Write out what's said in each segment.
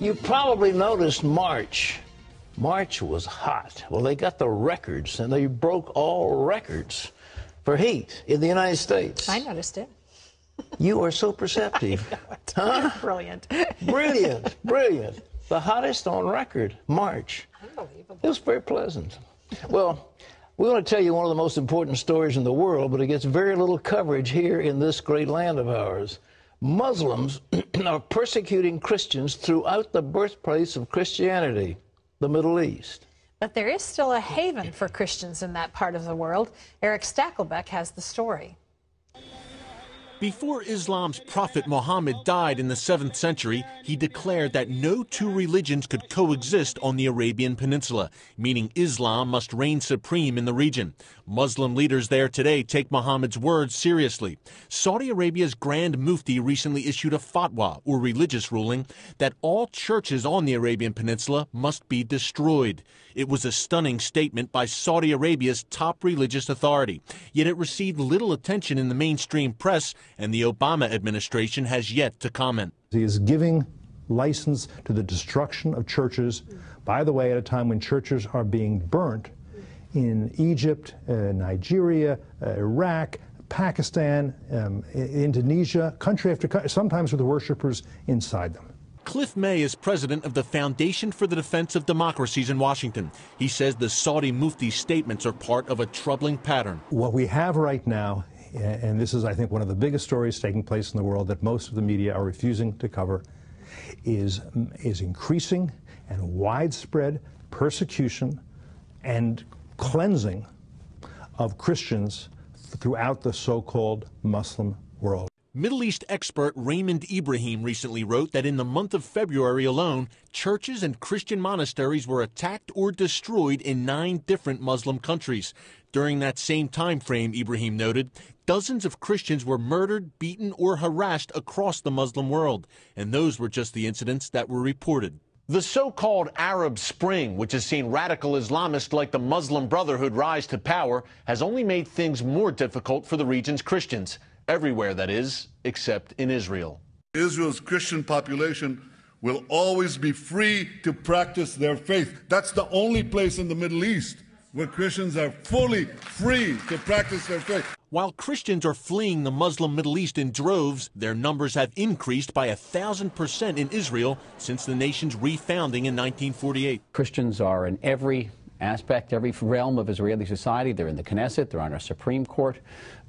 You probably noticed March. March was hot. Well, they got the records, and they broke all records for heat in the United States. I noticed it. You are so perceptive. Huh? Brilliant. Brilliant, brilliant. The hottest on record, March. Unbelievable. It was very pleasant. Well, we want to tell you one of the most important stories in the world, but it gets very little coverage here in this great land of ours. Muslims are persecuting Christians throughout the birthplace of Christianity, the Middle East. But there is still a haven for Christians in that part of the world. Eric Stakelbeck has the story. Before Islam's prophet Muhammad died in the 7th century, he declared that no two religions could coexist on the Arabian Peninsula, meaning Islam must reign supreme in the region. Muslim leaders there today take Muhammad's words seriously. Saudi Arabia's Grand Mufti recently issued a fatwa, or religious ruling, that all churches on the Arabian Peninsula must be destroyed. It was a stunning statement by Saudi Arabia's top religious authority, yet it received little attention in the mainstream press, and the Obama administration has yet to comment. He is giving license to the destruction of churches, by the way, at a time when churches are being burnt in Egypt, Nigeria, Iraq, Pakistan, Indonesia, country after country, sometimes with the worshipers inside them. Cliff May is president of the Foundation for the Defense of Democracies in Washington. He says the Saudi Mufti's statements are part of a troubling pattern. What we have right now, and this is, I think, one of the biggest stories taking place in the world that most of the media are refusing to cover, is increasing and widespread persecution and cleansing of Christians throughout the so-called Muslim world. Middle East expert Raymond Ibrahim recently wrote that in the month of February alone, churches and Christian monasteries were attacked or destroyed in 9 different Muslim countries. During that same time frame, Ibrahim noted, dozens of Christians were murdered, beaten, or harassed across the Muslim world, and those were just the incidents that were reported. The so-called Arab Spring, which has seen radical Islamists like the Muslim Brotherhood rise to power, has only made things more difficult for the region's Christians. Everywhere, that is, except in Israel. Israel's Christian population will always be free to practice their faith. That's the only place in the Middle East where Christians are fully free to practice their faith. While Christians are fleeing the Muslim Middle East in droves, their numbers have increased by 1,000% in Israel since the nation's refounding in 1948. Christians are in every aspect, every realm of Israeli society. They're in the Knesset, they're on our Supreme Court,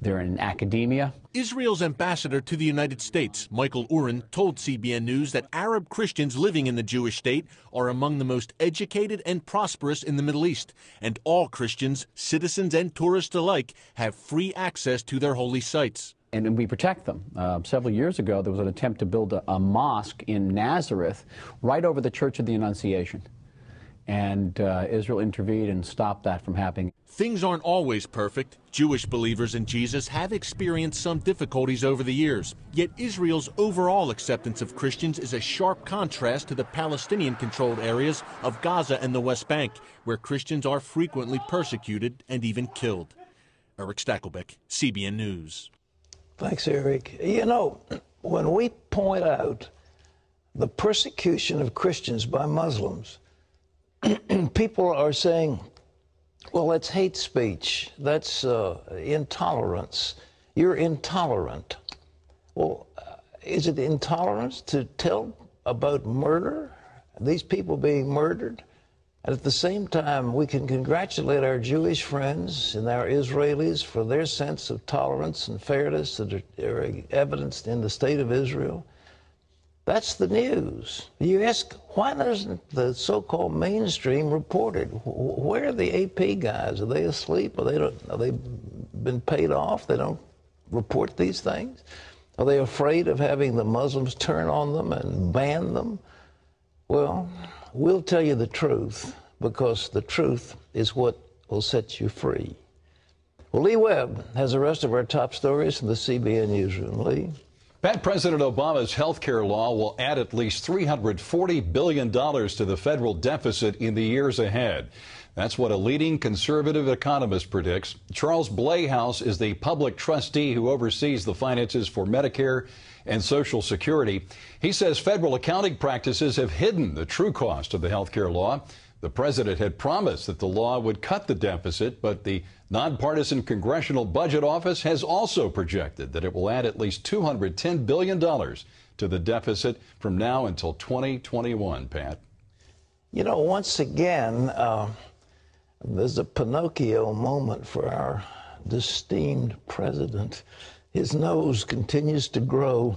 they're in academia. Israel's ambassador to the United States, Michael Urin, told CBN News that Arab Christians living in the Jewish state are among the most educated and prosperous in the Middle East, and all Christians, citizens and tourists alike, have free access to their holy sites. And we protect them. Several years ago, there was an attempt to build a mosque in Nazareth right over the Church of the Annunciation. And Israel intervened and stopped that from happening. Things aren't always perfect. Jewish believers in Jesus have experienced some difficulties over the years. Yet Israel's overall acceptance of Christians is a sharp contrast to the Palestinian-controlled areas of Gaza and the West Bank, where Christians are frequently persecuted and even killed. Eric Stakelbeck, CBN News. Thanks, Eric. You know, when we point out the persecution of Christians by Muslims, people are saying, well, that's hate speech. That's intolerance. You're intolerant. Well, is it intolerance to tell about murder? These people being murdered? And at the same time, we can congratulate our Jewish friends and our Israelis for their sense of tolerance and fairness that are evidenced in the state of Israel. That's the news. You ask, why doesn't the so-called mainstream report it? Where are the AP guys? Are they asleep? Are they been paid off? They don't report these things? Are they afraid of having the Muslims turn on them and ban them? Well, we'll tell you the truth, because the truth is what will set you free. Well, Lee Webb has the rest of our top stories from the CBN newsroom. Lee? Pat, President Obama's health care law will add at least $340 billion to the federal deficit in the years ahead. That's what a leading conservative economist predicts. Charles Blehaus is the public trustee who oversees the finances for Medicare and Social Security. He says federal accounting practices have hidden the true cost of the health care law. The president had promised that the law would cut the deficit, but the nonpartisan Congressional Budget Office has also projected that it will add at least $210 billion to the deficit from now until 2021, Pat. You know, once again, there's a Pinocchio moment for our esteemed president. His nose continues to grow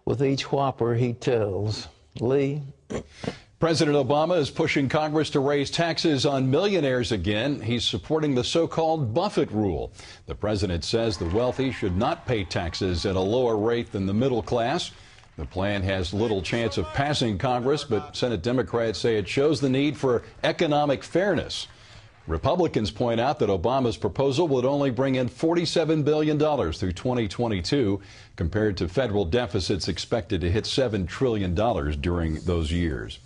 with each whopper he tells. Lee? President Obama is pushing Congress to raise taxes on millionaires again. He's supporting the so-called Buffett rule. The president says the wealthy should not pay taxes at a lower rate than the middle class. The plan has little chance of passing Congress, but Senate Democrats say it shows the need for economic fairness. Republicans point out that Obama's proposal would only bring in $47 billion through 2022, compared to federal deficits expected to hit $7 trillion during those years.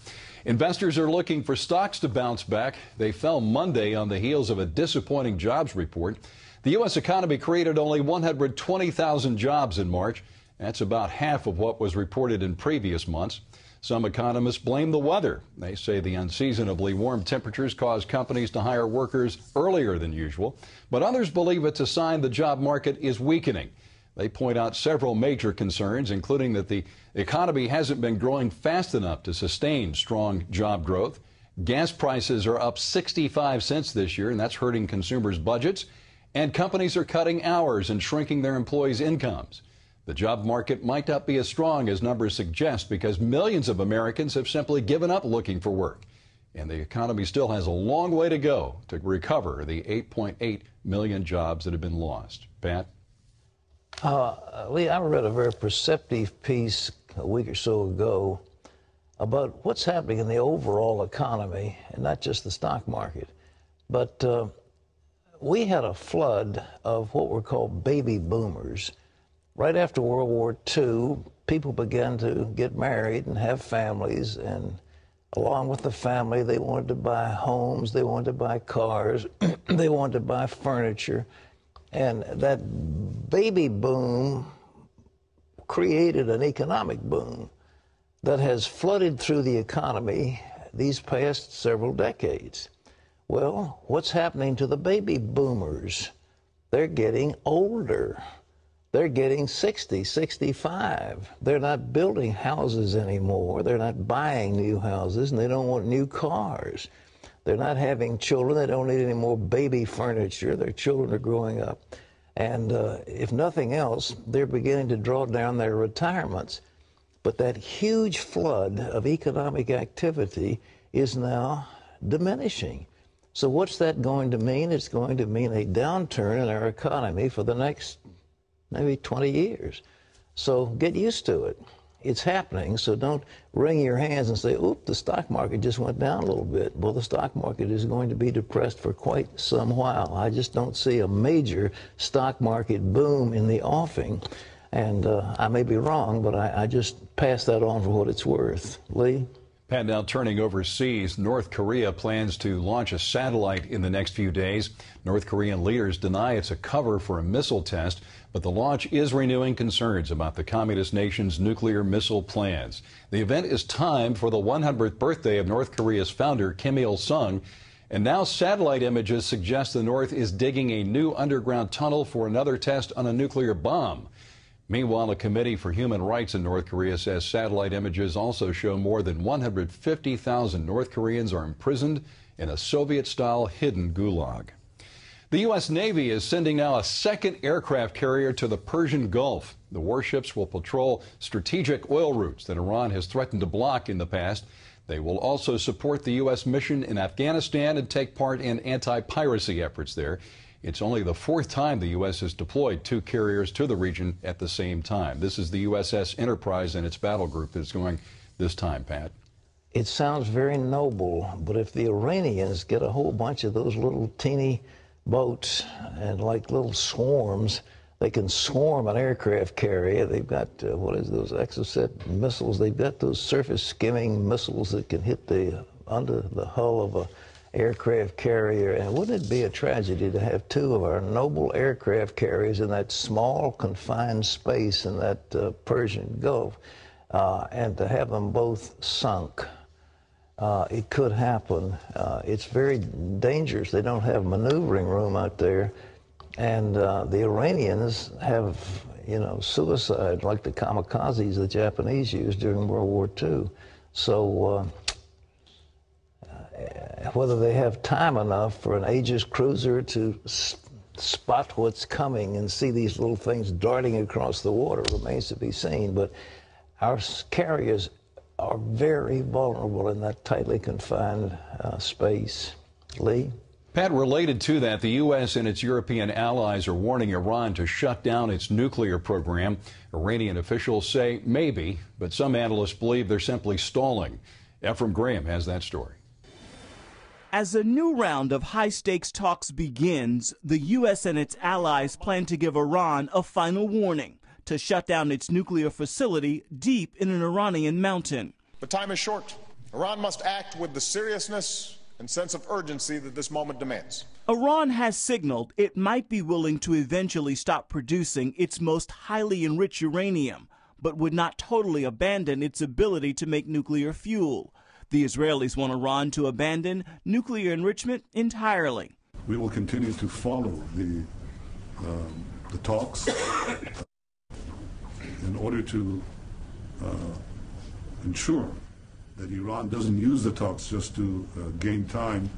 Investors are looking for stocks to bounce back. They fell Monday on the heels of a disappointing jobs report. The U.S. economy created only 120,000 jobs in March. That's about half of what was reported in previous months. Some economists blame the weather. They say the unseasonably warm temperatures caused companies to hire workers earlier than usual. But others believe it's a sign the job market is weakening. They point out several major concerns, including that the economy hasn't been growing fast enough to sustain strong job growth. Gas prices are up 65 cents this year, and that's hurting consumers' budgets. And companies are cutting hours and shrinking their employees' incomes. The job market might not be as strong as numbers suggest because millions of Americans have simply given up looking for work. And the economy still has a long way to go to recover the 8.8 million jobs that have been lost. Pat? Lee, I read a very perceptive piece a week or so ago about what's happening in the overall economy, and not just the stock market. But we had a flood of what were called baby boomers. Right after World War II, people began to get married and have families, and along with the family, they wanted to buy homes, they wanted to buy cars, they wanted to buy furniture. And that baby boom created an economic boom that has flooded through the economy these past several decades. Well, what's happening to the baby boomers? They're getting older. They're getting 60, 65. They're not building houses anymore. They're not buying new houses, and they don't want new cars. They're not having children. They don't need any more baby furniture. Their children are growing up. And if nothing else, they're beginning to draw down their retirements. But that huge flood of economic activity is now diminishing. So what's that going to mean? It's going to mean a downturn in our economy for the next maybe 20 years. So get used to it. It's happening, so don't wring your hands and say, oop, the stock market just went down a little bit. Well, the stock market is going to be depressed for quite some while. I just don't see a major stock market boom in the offing. And I may be wrong, but I just pass that on for what it's worth. Lee? Pat, now turning overseas, North Korea plans to launch a satellite in the next few days. North Korean leaders deny it's a cover for a missile test, but the launch is renewing concerns about the communist nation's nuclear missile plans. The event is timed for the 100th birthday of North Korea's founder, Kim Il-sung, and now satellite images suggest the North is digging a new underground tunnel for another test on a nuclear bomb. Meanwhile, a committee for human rights in North Korea says satellite images also show more than 150,000 North Koreans are imprisoned in a Soviet-style hidden gulag. The U.S. Navy is sending now a second aircraft carrier to the Persian Gulf. The warships will patrol strategic oil routes that Iran has threatened to block in the past. They will also support the U.S. mission in Afghanistan and take part in anti-piracy efforts there. It's only the fourth time the U.S. has deployed two carriers to the region at the same time. This is the USS Enterprise and its battle group that's going this time, Pat. It sounds very noble, but if the Iranians get a whole bunch of those little teeny boats and like little swarms, they can swarm an aircraft carrier. They've got, what is those Exocet missiles? They've got those surface skimming missiles that can hit under the hull of a aircraft carrier. And wouldn't it be a tragedy to have two of our noble aircraft carriers in that small, confined space in that Persian Gulf, and to have them both sunk? It could happen. It's very dangerous. They don't have maneuvering room out there. And the Iranians have, you know, suicide like the kamikazes the Japanese used during World War II. So whether they have time enough for an Aegis cruiser to spot what's coming and see these little things darting across the water remains to be seen. But our carriers are very vulnerable in that tightly confined space. Lee? Pat, related to that, the U.S. and its European allies are warning Iran to shut down its nuclear program. Iranian officials say maybe, but some analysts believe they're simply stalling. Ephraim Graham has that story. As a new round of high-stakes talks begins, the U.S. and its allies plan to give Iran a final warning to shut down its nuclear facility deep in an Iranian mountain. The time is short. Iran must act with the seriousness and sense of urgency that this moment demands. Iran has signaled it might be willing to eventually stop producing its most highly enriched uranium, but would not totally abandon its ability to make nuclear fuel. The Israelis want Iran to abandon nuclear enrichment entirely. We will continue to follow the talks in order to ensure that Iran doesn't use the talks just to gain time,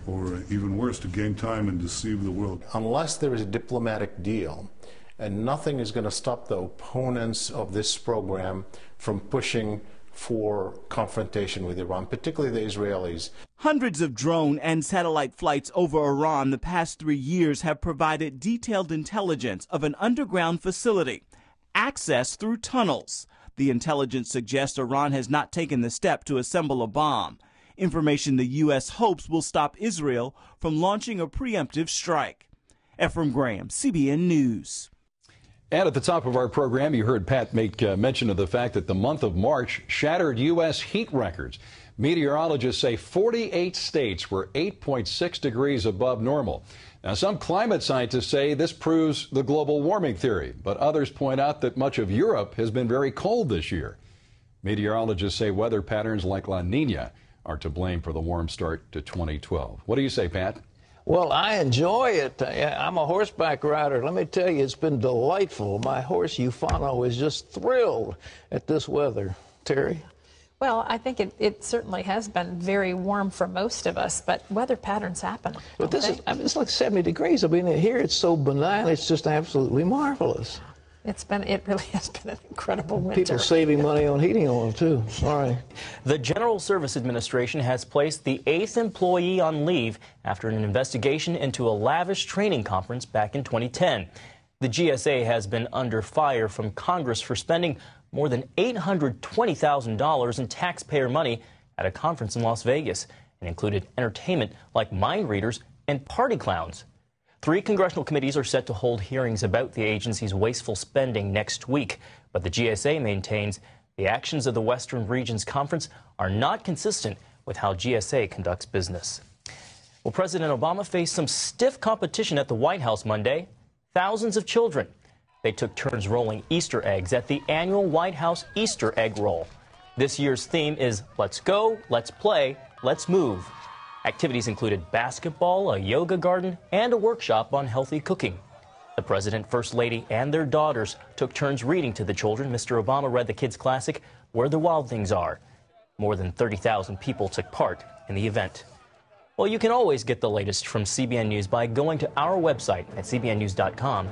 or even worse, to gain time and deceive the world. Unless there is a diplomatic deal, and nothing is going to stop the opponents of this program from pushing for confrontation with Iran, particularly the Israelis. Hundreds of drone and satellite flights over Iran the past 3 years have provided detailed intelligence of an underground facility, access through tunnels. The intelligence suggests Iran has not taken the step to assemble a bomb, information the U.S. hopes will stop Israel from launching a preemptive strike. Ephraim Graham, CBN News. And at the top of our program, you heard Pat make mention of the fact that the month of March shattered U.S. heat records. Meteorologists say 48 states were 8.6 degrees above normal. Now, some climate scientists say this proves the global warming theory, but others point out that much of Europe has been very cold this year. Meteorologists say weather patterns like La Nina are to blame for the warm start to 2012. What do you say, Pat? Well, I enjoy it. I'm a horseback rider. Let me tell you, it's been delightful. My horse, Ufano, is just thrilled at this weather. Terry? Well, I think it certainly has been very warm for most of us, but weather patterns happen. But this is, I mean, it's like 70 degrees. I mean, here it's so benign, it's just absolutely marvelous. It really has been an incredible winter. People saving money on heating oil, too. All right. The General Service Administration has placed the 8th employee on leave after an investigation into a lavish training conference back in 2010. The GSA has been under fire from Congress for spending more than $820,000 in taxpayer money at a conference in Las Vegas, and included entertainment like mind readers and party clowns. 3 congressional committees are set to hold hearings about the agency's wasteful spending next week, but the GSA maintains the actions of the Western Regions Conference are not consistent with how GSA conducts business. Well, President Obama faced some stiff competition at the White House Monday. Thousands of children. They took turns rolling Easter eggs at the annual White House Easter egg roll. This year's theme is Let's Go, Let's Play, Let's Move. Activities included basketball, a yoga garden, and a workshop on healthy cooking. The President, First Lady, and their daughters took turns reading to the children. Mr. Obama read the kids' classic, Where the Wild Things Are. More than 30,000 people took part in the event. Well, you can always get the latest from CBN News by going to our website at cbnnews.com